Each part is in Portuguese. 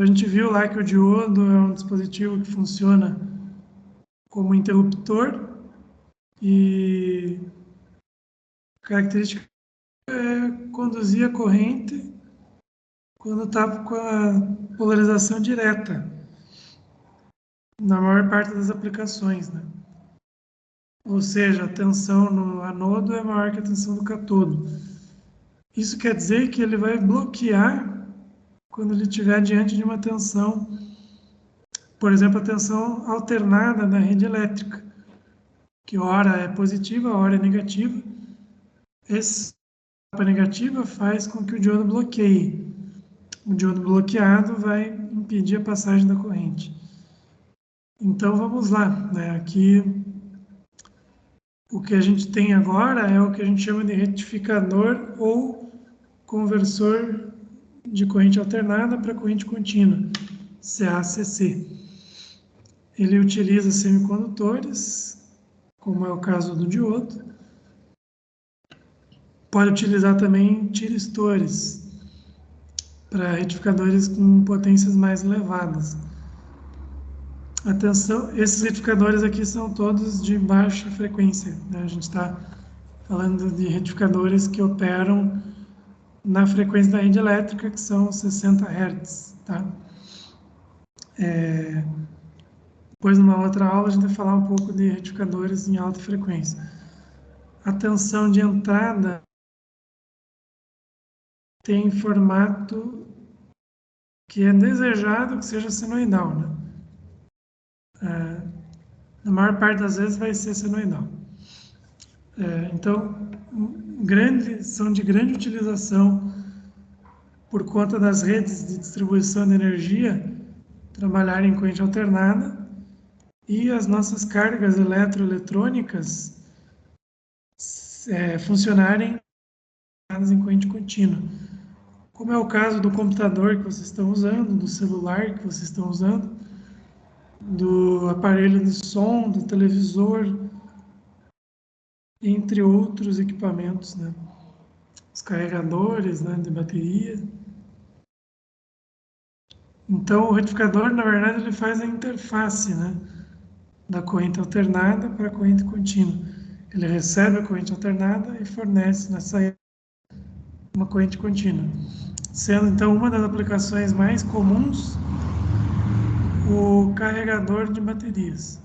A gente viu lá que o diodo é um dispositivo que funciona como interruptor e a característica é conduzir a corrente quando está com a polarização direta, na maior parte das aplicações, né? Ou seja, a tensão no anodo é maior que a tensão do catodo. Isso quer dizer que ele vai bloquear quando ele estiver diante de uma tensão, por exemplo, a tensão alternada na rede elétrica, que ora é positiva, ora é negativa. Essa negativa faz com que o diodo bloqueie. O diodo bloqueado vai impedir a passagem da corrente. Então vamos lá, né? Aqui o que a gente tem agora é o que a gente chama de retificador ou conversor de corrente alternada para corrente contínua, CACC. Ele utiliza semicondutores, como é o caso do diodo. Pode utilizar também tiristores, para retificadores com potências mais elevadas. Atenção, esses retificadores aqui são todos de baixa frequência, né? A gente está falando de retificadores que operam na frequência da rede elétrica, que são 60 Hz, tá? Depois, numa outra aula, a gente vai falar um pouco de retificadores em alta frequência. A tensão de entrada tem formato que é desejado que seja senoidal, né? Na maior parte das vezes vai ser senoidal. Então, são de grande utilização por conta das redes de distribuição de energia trabalharem em corrente alternada e as nossas cargas eletroeletrônicas funcionarem em corrente contínua. Como é o caso do computador que vocês estão usando, do celular que vocês estão usando, do aparelho de som, do televisor, entre outros equipamentos, né? Os carregadores, né, de bateria. Então, o retificador, na verdade, ele faz a interface, né, da corrente alternada para a corrente contínua. Ele recebe a corrente alternada e fornece na saída uma corrente contínua. Sendo, então, uma das aplicações mais comuns o carregador de baterias.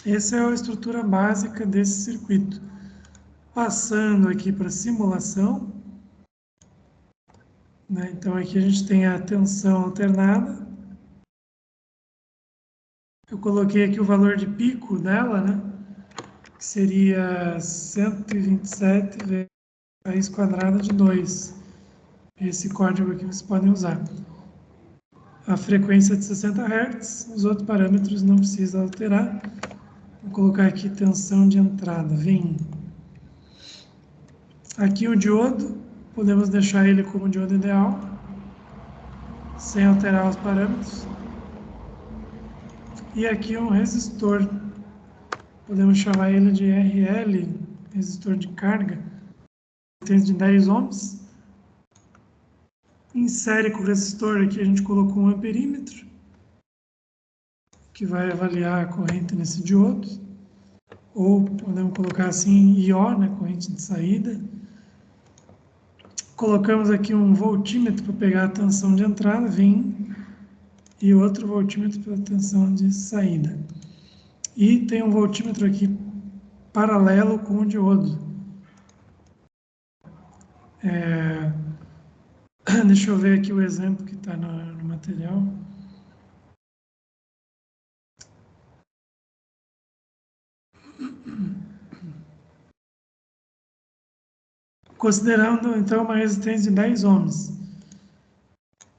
Essa é a estrutura básica desse circuito. Passando aqui para a simulação, né? Então aqui a gente tem a tensão alternada. Eu coloquei aqui o valor de pico dela, né? Que seria 127 vezes a raiz quadrada de 2. Esse código aqui vocês podem usar. A frequência é de 60 Hz, os outros parâmetros não precisa alterar. Vou colocar aqui tensão de entrada, Vin. Aqui o diodo, podemos deixar ele como diodo ideal, sem alterar os parâmetros. E aqui um resistor, podemos chamar ele de RL, resistor de carga, de 10 ohms. Em série com o resistor aqui a gente colocou um amperímetro, que vai avaliar a corrente nesse diodo, ou podemos colocar assim IO, né, corrente de saída. Colocamos aqui um voltímetro para pegar a tensão de entrada, Vin, e outro voltímetro para a tensão de saída. E tem um voltímetro aqui paralelo com o diodo. Deixa eu ver aqui o exemplo que está no material. Considerando, então, uma resistência de 10 ohms.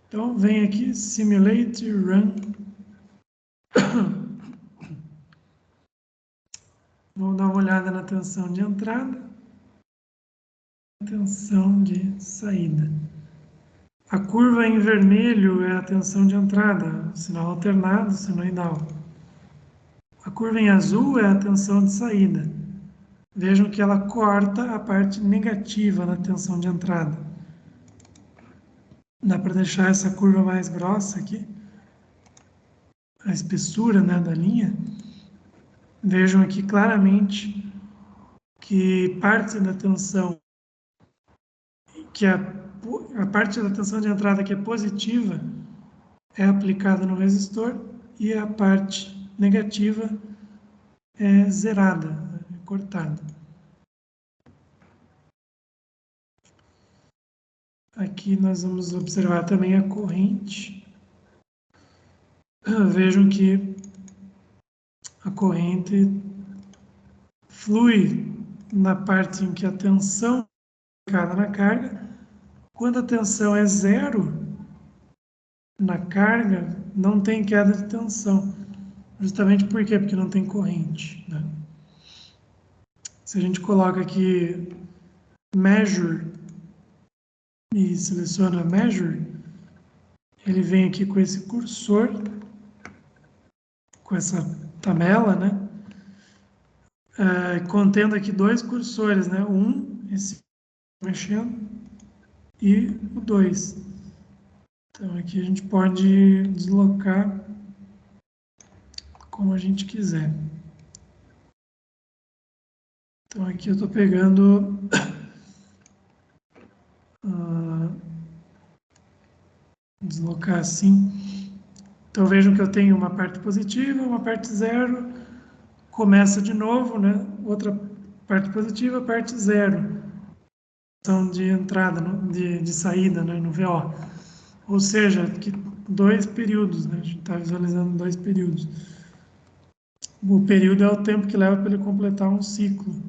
Então, vem aqui, Simulate Run. Vamos dar uma olhada na tensão de entrada, tensão de saída. A curva em vermelho é a tensão de entrada, sinal alternado, senoidal. A curva em azul é a tensão de saída. Vejam que ela corta a parte negativa da tensão de entrada. Dá para deixar essa curva mais grossa aqui, a espessura, né, da linha. Vejam aqui claramente que parte da tensão, que a parte da tensão de entrada que é positiva, é aplicada no resistor e a parte negativa é zerada, é cortada. Aqui nós vamos observar também a corrente. Vejam que a corrente flui na parte em que a tensão é aplicada na carga. Quando a tensão é zero na carga, não tem queda de tensão. Justamente por quê? Porque não tem corrente, né? Se a gente coloca aqui measure e seleciona measure, ele vem aqui com esse cursor, com essa tabela, né? Contendo aqui dois cursores, né? Esse mexendo, e o 2. Então aqui a gente pode deslocar como a gente quiser. Então aqui eu estou pegando deslocar assim. Então vejam que eu tenho uma parte positiva, uma parte zero, começa de novo, né? Outra parte positiva, parte zero. De entrada, de saída, né? No VO. Ou seja, que dois períodos, né? A gente está visualizando dois períodos. O período é o tempo que leva para ele completar um ciclo,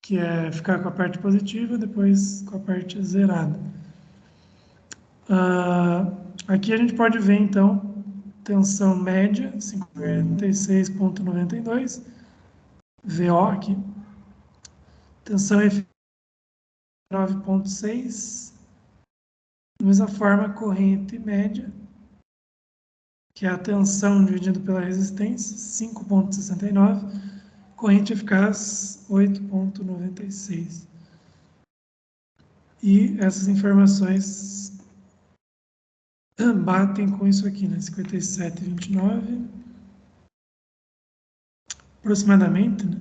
que é ficar com a parte positiva, depois com a parte zerada. Aqui a gente pode ver, então, tensão média, 56,92, VO aqui. Tensão efetiva, 9,6. Da mesma forma, corrente média, que é a tensão dividido pela resistência, 5,69. Corrente eficaz, 8,96. E essas informações batem com isso aqui, né? 57,29, aproximadamente, né?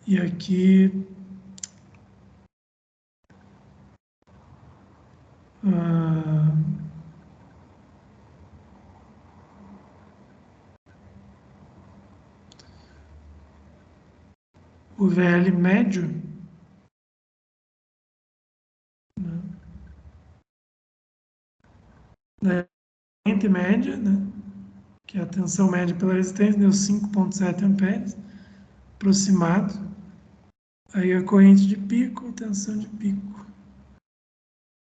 E aqui o VL médio, né? Corrente média, né? Que é a tensão média pela resistência, deu 5,7 amperes, aproximado. Aí a corrente de pico, tensão de pico.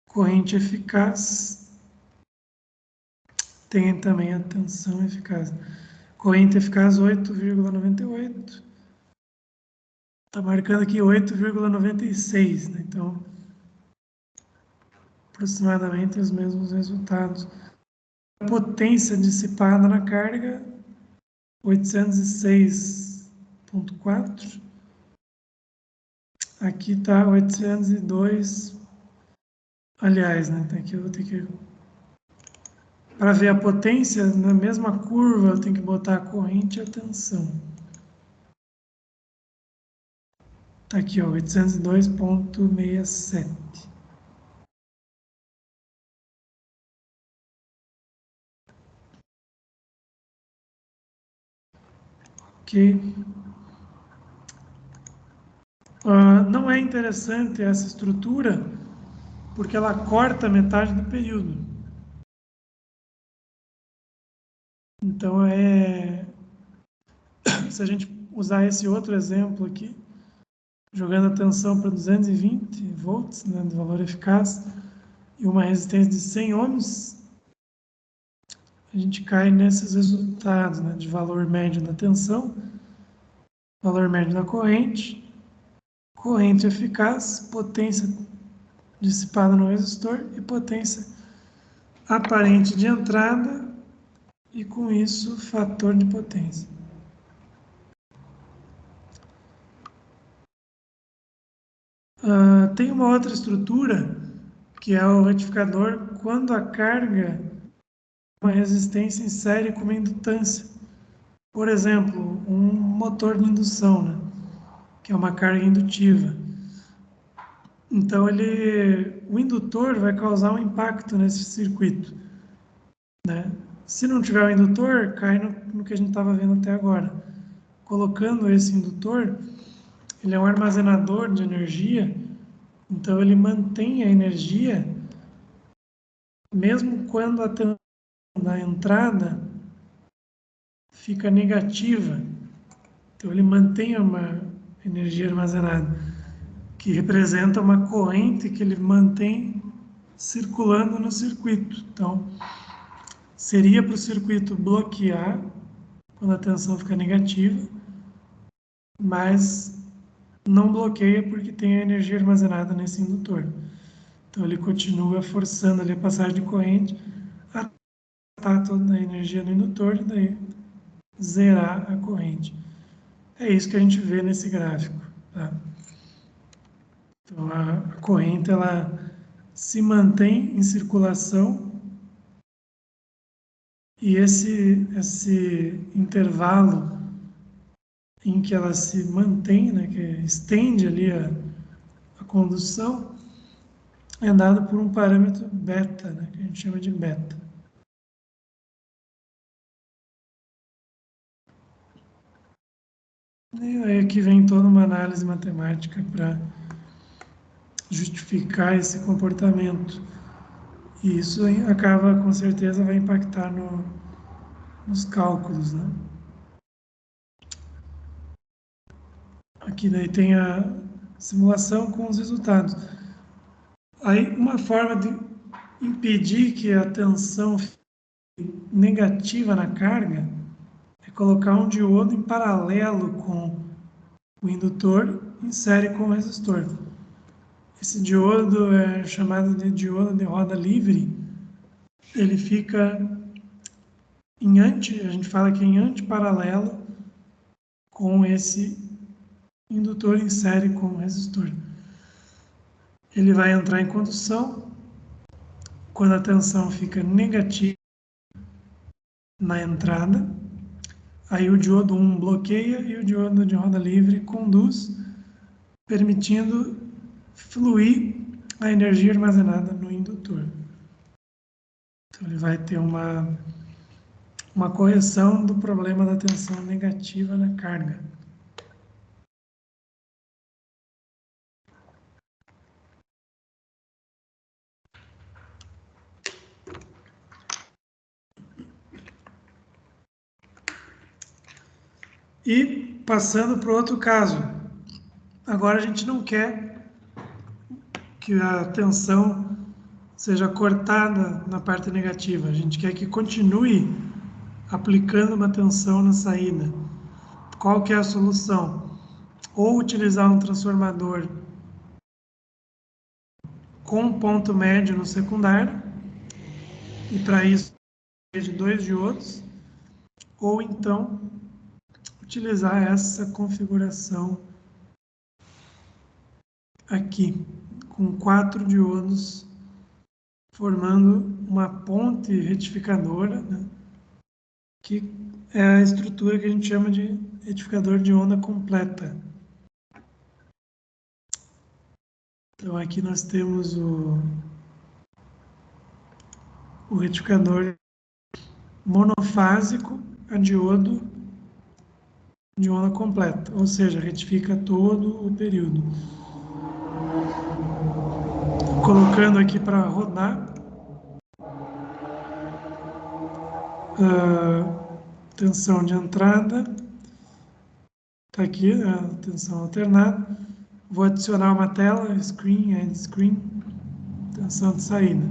Corrente eficaz, tem também a tensão eficaz. Corrente eficaz 8,98. Está marcando aqui 8,96, né? Então, aproximadamente os mesmos resultados. A potência dissipada na carga, 806,4. Aqui está 802. Aliás, né? Aqui eu vou ter que... Para ver a potência, na mesma curva, eu tenho que botar a corrente e a tensão. Está aqui, ó, 802,67. Ok. Não é interessante essa estrutura, porque ela corta metade do período. Então, se a gente usar esse outro exemplo aqui, jogando a tensão para 220 volts, né, do valor eficaz, e uma resistência de 100 ohms, a gente cai nesses resultados, né, de valor médio da tensão, valor médio da corrente, corrente eficaz, potência dissipada no resistor e potência aparente de entrada e com isso fator de potência. Tem uma outra estrutura que é o retificador quando a carga é uma resistência em série com uma indutância. Por exemplo, um motor de indução, né? Que é uma carga indutiva. Então, o indutor vai causar um impacto nesse circuito, né? Se não tiver o indutor, cai no que a gente estava vendo até agora. Colocando esse indutor, ele é um armazenador de energia, então ele mantém a energia mesmo quando a tensão da entrada fica negativa. Então ele mantém uma energia armazenada, que representa uma corrente que ele mantém circulando no circuito. Então, seria para o circuito bloquear quando a tensão fica negativa, mas não bloqueia porque tem a energia armazenada nesse indutor. Então ele continua forçando ali a passagem de corrente até toda a energia no indutor e daí zerar a corrente. É isso que a gente vê nesse gráfico. Tá? Então a corrente ela se mantém em circulação e esse intervalo em que ela se mantém, né, que estende ali a condução, é dado por um parâmetro beta, né, que a gente chama de beta. E aí aqui vem toda uma análise matemática para justificar esse comportamento. E isso acaba, com certeza, vai impactar nos cálculos, né? Aqui daí tem a simulação com os resultados. Aí uma forma de impedir que a tensão fique negativa na carga é colocar um diodo em paralelo com o indutor em série com o resistor. Esse diodo é chamado de diodo de roda livre. Ele fica a gente fala que é em antiparalelo com esse indutor em série com o resistor. Ele vai entrar em condução quando a tensão fica negativa na entrada. Aí o diodo 1 bloqueia e o diodo de roda livre conduz, permitindo fluir a energia armazenada no indutor. Então ele vai ter uma correção do problema da tensão negativa na carga. E passando para o outro caso, agora a gente não quer que a tensão seja cortada na parte negativa, a gente quer que continue aplicando uma tensão na saída. Qual que é a solução? Ou utilizar um transformador com ponto médio no secundário, e para isso de 2 diodos, ou então utilizar essa configuração aqui, com 4 diodos, formando uma ponte retificadora, né, que é a estrutura que a gente chama de retificador de onda completa. Então aqui nós temos o retificador monofásico a diodo de onda completa, ou seja, retifica todo o período. Colocando aqui para rodar, tensão de entrada, está aqui a tensão alternada. Vou adicionar uma tela, screen, end screen, tensão de saída.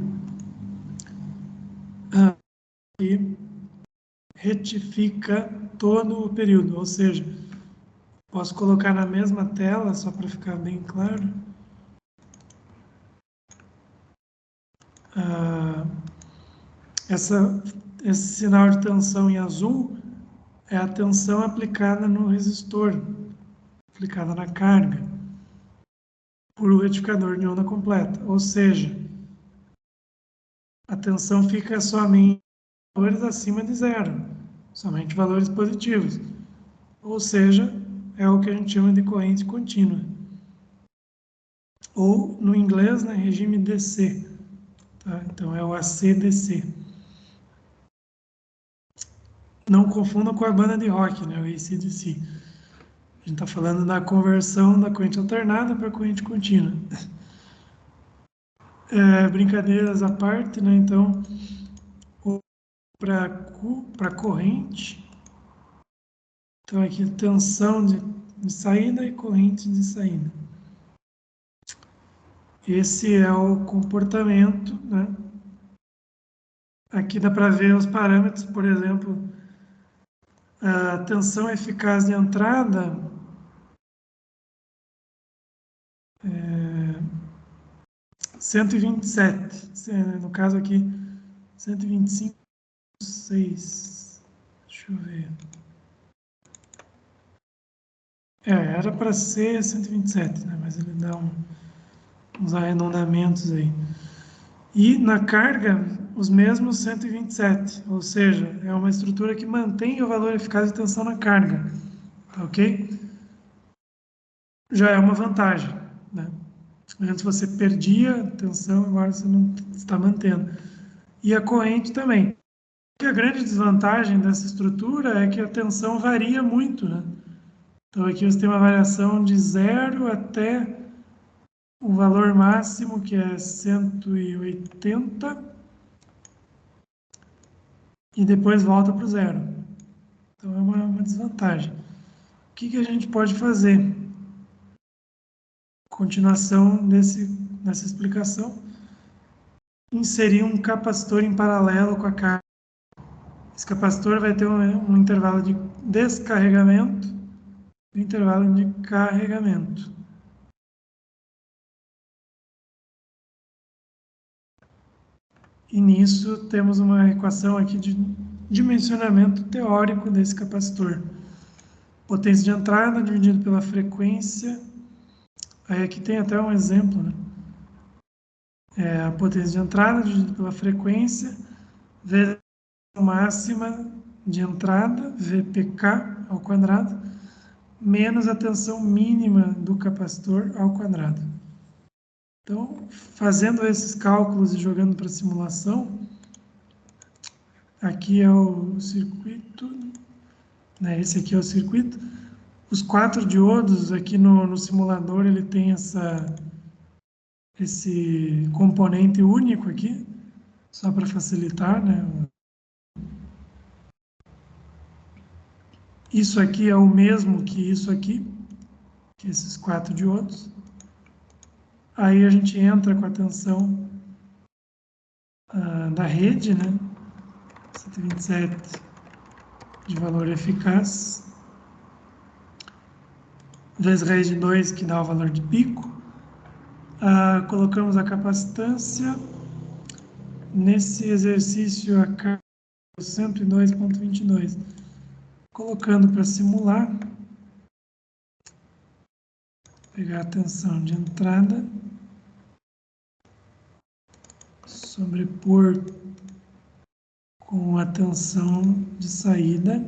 E retifica todo o período, ou seja, posso colocar na mesma tela, só para ficar bem claro. esse sinal de tensão em azul é a tensão aplicada no resistor, aplicada na carga, por um retificador de onda completa. Ou seja, a tensão fica somente em valores acima de zero, somente valores positivos. Ou seja, é o que a gente chama de corrente contínua. Ou, no inglês, né, regime DC. Tá? Então, é o AC/DC. Não confunda com a banda de rock, né, o AC/DC. A gente está falando da conversão da corrente alternada para corrente contínua. Brincadeiras à parte, né? Então, para corrente, então aqui tensão de saída e corrente de saída. Esse é o comportamento, né? Aqui dá para ver os parâmetros, por exemplo, a tensão eficaz de entrada 127, no caso aqui 125,6. Deixa eu ver. Era para ser 127, né? Mas ele dá uns arredondamentos aí. E na carga, os mesmos 127, ou seja, é uma estrutura que mantém o valor eficaz de tensão na carga, tá ok? Já é uma vantagem, né? Antes você perdia a tensão, agora você não está mantendo. E a corrente também. E a grande desvantagem dessa estrutura é que a tensão varia muito, né? Então aqui você tem uma variação de 0 até o valor máximo, que é 180, e depois volta para o zero. Então é uma desvantagem. O que a gente pode fazer? Continuação dessa explicação. Inserir um capacitor em paralelo com a carga. Esse capacitor vai ter um intervalo de descarregamento e um intervalo de carregamento. E nisso temos uma equação aqui de dimensionamento teórico desse capacitor. Potência de entrada dividido pela frequência. Aí aqui tem até um exemplo, né? A potência de entrada dividido pela frequência, vezes a máxima de entrada, VPK ao quadrado, menos a tensão mínima do capacitor ao quadrado. Então, fazendo esses cálculos e jogando para a simulação, aqui é o circuito, né? Esse aqui é o circuito. Os 4 diodos aqui no simulador, ele tem esse componente único aqui, só para facilitar, né? Isso aqui é o mesmo que isso aqui, que esses 4 diodos. Aí a gente entra com a tensão da rede, né? 127 de valor eficaz, vezes raiz de 2, que dá o valor de pico. Colocamos a capacitância. Nesse exercício, a carga 102,22. Colocando para simular, pegar a tensão de entrada, sobrepor com a tensão de saída.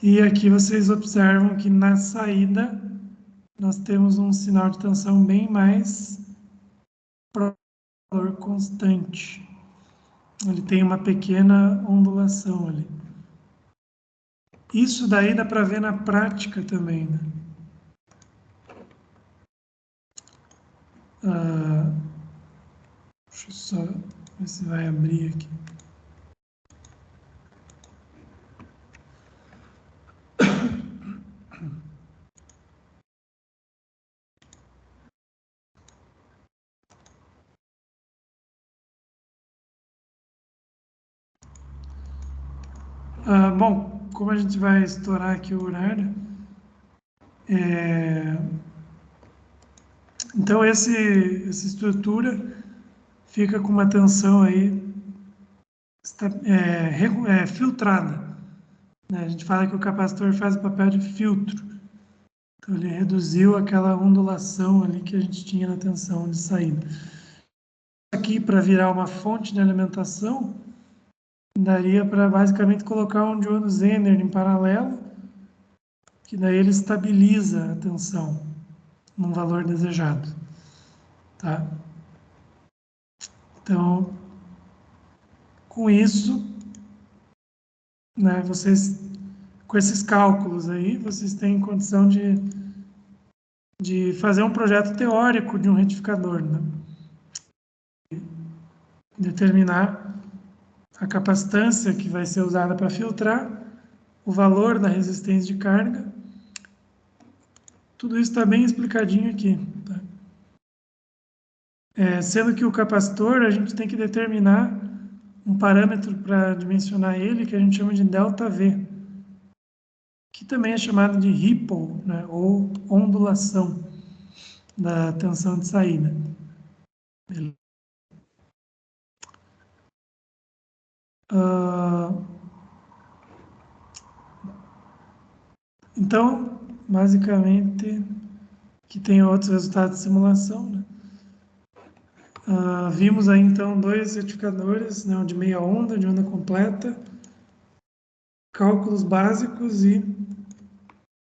E aqui vocês observam que na saída nós temos um sinal de tensão bem mais próximo do valor constante. Ele tem uma pequena ondulação ali. Isso daí dá para ver na prática também, né? Deixa eu só ver se vai abrir aqui. Bom, como a gente vai estourar aqui o horário, então essa estrutura fica com uma tensão aí filtrada, né? A gente fala que o capacitor faz o papel de filtro. Então, ele reduziu aquela ondulação ali que a gente tinha na tensão de saída. Aqui, para virar uma fonte de alimentação, daria para basicamente colocar um diodo Zener em paralelo, que daí ele estabiliza a tensão num valor desejado, tá? Então, com isso, né, vocês, com esses cálculos aí, vocês têm condição de fazer um projeto teórico de um retificador, né? Determinar a capacitância que vai ser usada para filtrar, o valor da resistência de carga. Tudo isso está bem explicadinho aqui, tá? Sendo que o capacitor, a gente tem que determinar um parâmetro para dimensionar ele, que a gente chama de ΔV, que também é chamado de ripple, né, ou ondulação da tensão de saída. Então, basicamente, que tem outros resultados de simulação, né? Vimos aí então dois retificadores, né, de meia onda, de onda completa, cálculos básicos e